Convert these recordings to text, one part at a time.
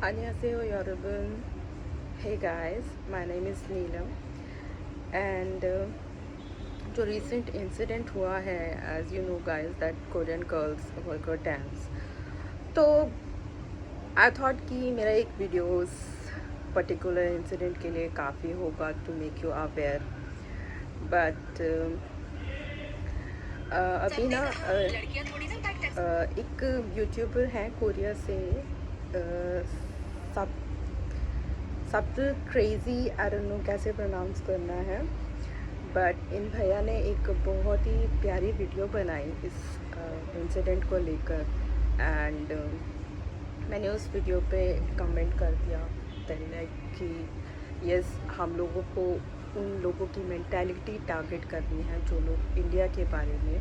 Annyeonghaseyo 여러분. Hey guys, my name is Neelam and जो recent incident हुआ है, as you know guys, that Korean girls vulgar dance. तो I thought कि मेरा एक वीडियोस पर्टिकुलर इंसिडेंट के लिए काफ़ी होगा to make you aware, but अभी ना एक यूट्यूबर हैं कोरिया से, सब सब क्रेज़ी, आई डोंट नो कैसे प्रोनाउंस करना है, बट इन भैया ने एक बहुत ही प्यारी वीडियो बनाई इस इंसिडेंट को लेकर एंड मैंने उस वीडियो पे कमेंट कर दिया लाइक कि यस, हम लोगों को उन लोगों की मेंटालिटी टारगेट करनी है जो लोग इंडिया के बारे में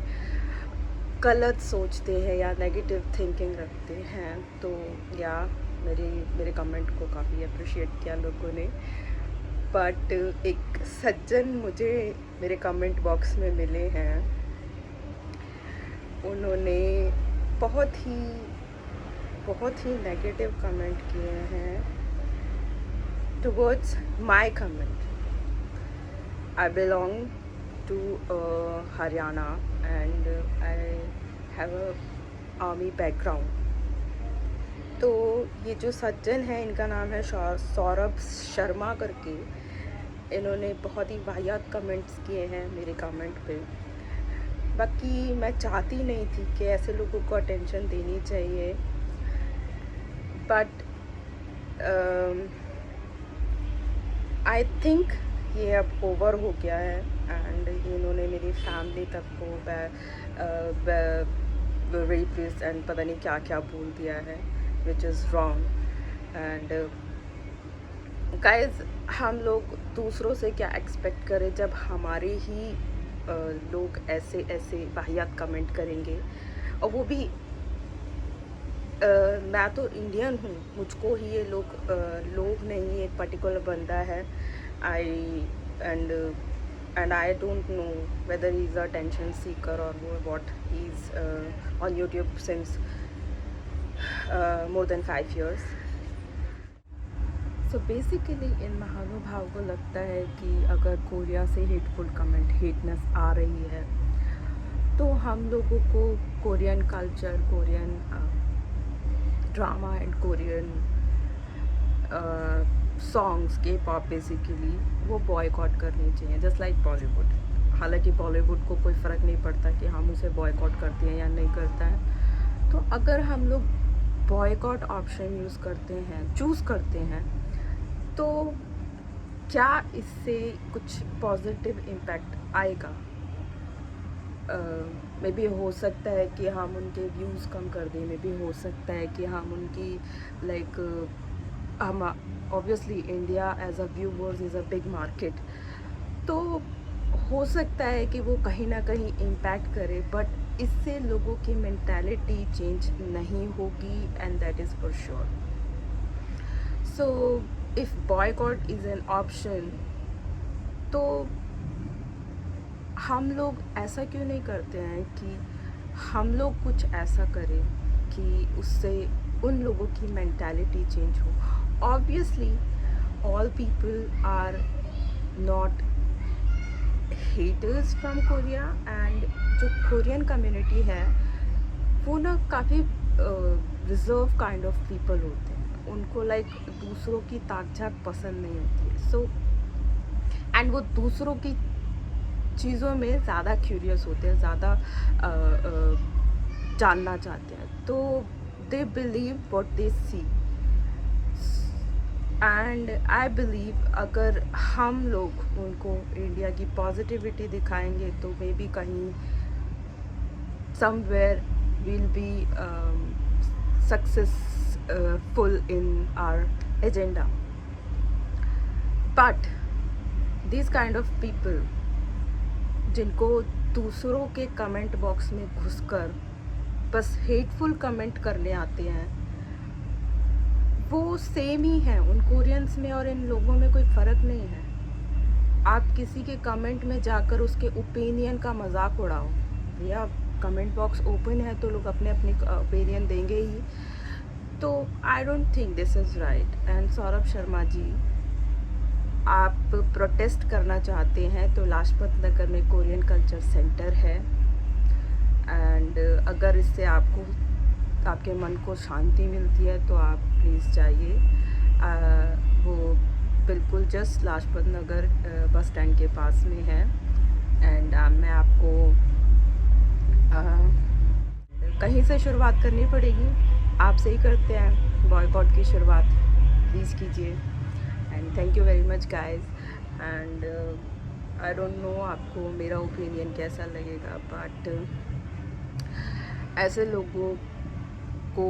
गलत सोचते हैं या नेगेटिव थिंकिंग रखते हैं। तो या मेरे कमेंट को काफ़ी अप्रिशिएट किया लोगों ने, बट एक सज्जन मुझे मेरे कमेंट बॉक्स में मिले हैं, उन्होंने बहुत ही नेगेटिव कमेंट किए हैं towards my comment. I belong to Haryana and I have a army background। तो ये जो सज्जन है, इनका नाम है सौरभ शर्मा करके, इन्होंने बहुत ही वाहियात कमेंट्स किए हैं मेरे कमेंट पे। बाकी मैं चाहती नहीं थी कि ऐसे लोगों को अटेंशन देनी चाहिए, बट आई थिंक ये अब ओवर हो गया है एंड इन्होंने मेरी फैमिली तक को रेपिस्ट एंड पता नहीं क्या क्या बोल दिया है, which is wrong. And guys, हम लोग दूसरों से क्या एक्सपेक्ट करें जब हमारे ही लोग ऐसे ऐसे वाहियात कमेंट करेंगे, और वो भी मैं तो इंडियन हूँ, मुझको ही ये लोग नहीं, एक पर्टिकुलर बंदा है, आई and I don't know whether he's a attention seeker or what. He's on YouTube since more than 5 years. So basically इन महानुभाव को लगता है कि अगर कोरिया से हेटफुल कमेंट, हेटनेस आ रही है, तो हम लोगों को Korean culture, Korean drama and Korean songs, के पॉप बेसिकली, वो बॉयकॉट करनी चाहिए, जस्ट लाइक बॉलीवुड। हालांकि बॉलीवुड को कोई फ़र्क नहीं पड़ता कि हम उसे बॉयकॉट करते हैं या नहीं करता है। तो अगर हम लोग बॉयकॉट ऑप्शन चूज़ करते हैं, तो क्या इससे कुछ पॉजिटिव इम्पैक्ट आएगा? मे बी हो सकता है कि हम उनके व्यूज़ कम कर दें, मे बी हो सकता है कि हम उनकी हम obviously India as a viewers is a big market, तो हो सकता है कि वो कहीं ना कहीं इम्पैक्ट करे, बट इससे लोगों की मेंटालिटी चेंज नहीं होगी, and that is for sure. So if boycott is an option, तो हम लोग ऐसा क्यों नहीं करते हैं कि हम लोग कुछ ऐसा करें कि उससे उन लोगों की मेंटालिटी चेंज हो। Obviously all people are not haters from Korea, and जो कोरियन कम्युनिटी है वो ना काफ़ी रिजर्व काइंड ऑफ पीपल होते हैं, उनको दूसरों की ताक झाक पसंद नहीं होती है। सो एंड वो दूसरों की चीज़ों में ज़्यादा क्यूरियस होते हैं, ज़्यादा जानना चाहते हैं, तो they believe what they see. And I believe अगर हम लोग उनको इंडिया की पॉजिटिविटी दिखाएंगे, तो मे बी कहीं somewhere will be successful in our agenda. But this kind of people जिनको दूसरों के कमेंट बॉक्स में घुसकर बस हेटफुल कमेंट करने आते हैं, वो सेम ही है, उन कोरियंस में और इन लोगों में कोई फ़र्क नहीं है। आप किसी के कमेंट में जाकर उसके ओपिनियन का मजाक उड़ाओ, या कमेंट बॉक्स ओपन है तो लोग अपने अपने ओपिनियन देंगे ही, तो I don't think this is right. And Saurabh Sharma ji, आप प्रोटेस्ट करना चाहते हैं तो लाजपत नगर में कोरियन कल्चर सेंटर है, एंड अगर इससे आपको आपके मन को शांति मिलती है तो आप प्लीज़ जाइए। वो बिल्कुल just Lajpat Nagar bus stand के पास में है। एंड मैं आपको कहीं से शुरुआत करनी पड़ेगी, आपसे ही करते हैं बॉयकॉट की शुरुआत, प्लीज़ कीजिए। And thank you very much guys. And I don't know आपको मेरा ओपिनियन कैसा लगेगा, बट ऐसे लोगों को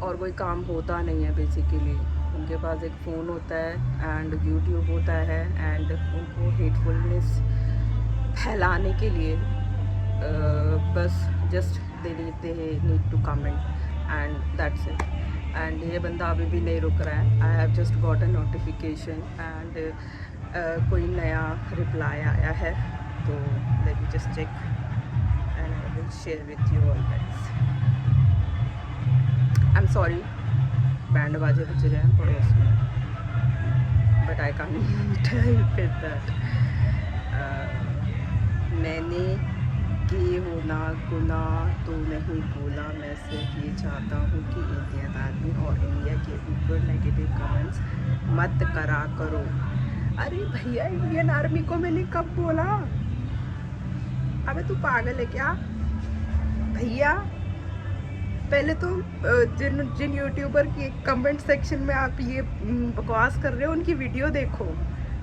और कोई काम होता नहीं है बेसिकली। उनके पास एक फ़ोन होता है एंड यूट्यूब होता है, एंड उनको हेटफुलनेस फैलाने के लिए बस just they need to comment and that's it. And ये बंदा अभी भी नहीं रुक रहा है। I have just got a notification and कोई नया रिप्लाई आया है, तो let me just check and I will share with you all guys. I am sorry, band बाजे बज रहे हैं पड़ोस में, but I can't help it that. मैंने किए होना गुनाह तो नहीं बोला, मैं सिर्फ ये चाहता हूँ कि इंडियन आर्मी और इंडिया के ऊपर नेगेटिव कमेंट्स मत करा करो। अरे भैया, इंडियन आर्मी को मैंने कब बोला? अबे तू पागल है क्या भैया? पहले तो जिन यूट्यूबर की कमेंट सेक्शन में आप ये बकवास कर रहे हो उनकी वीडियो देखो,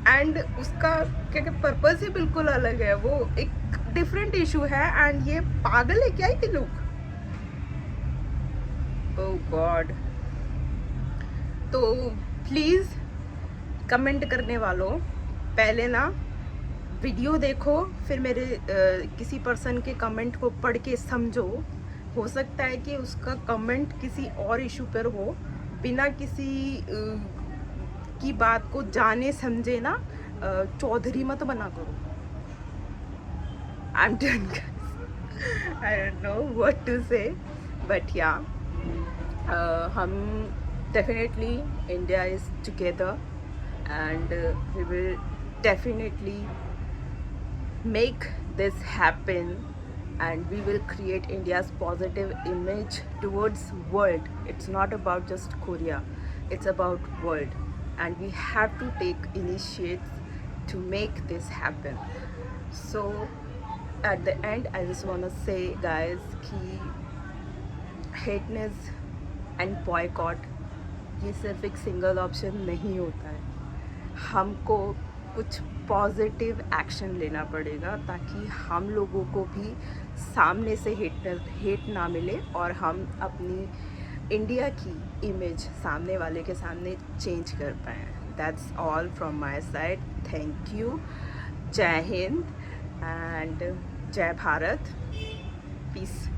एंड उसका क्या पर्पस ही बिल्कुल अलग है, वो एक डिफरेंट इशू है। एंड ये पागल है क्या ये लोग? ओह गॉड। तो प्लीज़ कमेंट करने वालों, पहले ना वीडियो देखो, फिर मेरे किसी पर्सन के कमेंट को पढ़ के समझो। हो सकता है कि उसका कमेंट किसी और इशू पर हो, बिना किसी की बात को जाने समझे ना चौधरी मत बना करो। I'm done guys. I don't know what to say, but yeah, हम definitely India is together, and we will definitely make this happen, and we will create India's positive image towards world. It's not about just Korea, it's about world, and we have to take initiates to make this happen. So at the end I just want to say guys कि हेटनेस and boycott ये सिर्फ एक single option नहीं होता है। हमको कुछ positive action लेना पड़ेगा ताकि हम लोगों को भी सामने से हेट ना मिले और हम अपनी इंडिया की इमेज सामने वाले के सामने चेंज कर पाएँ। That's all from my side. Thank you. जय हिंद एंड जय भारत। पीस।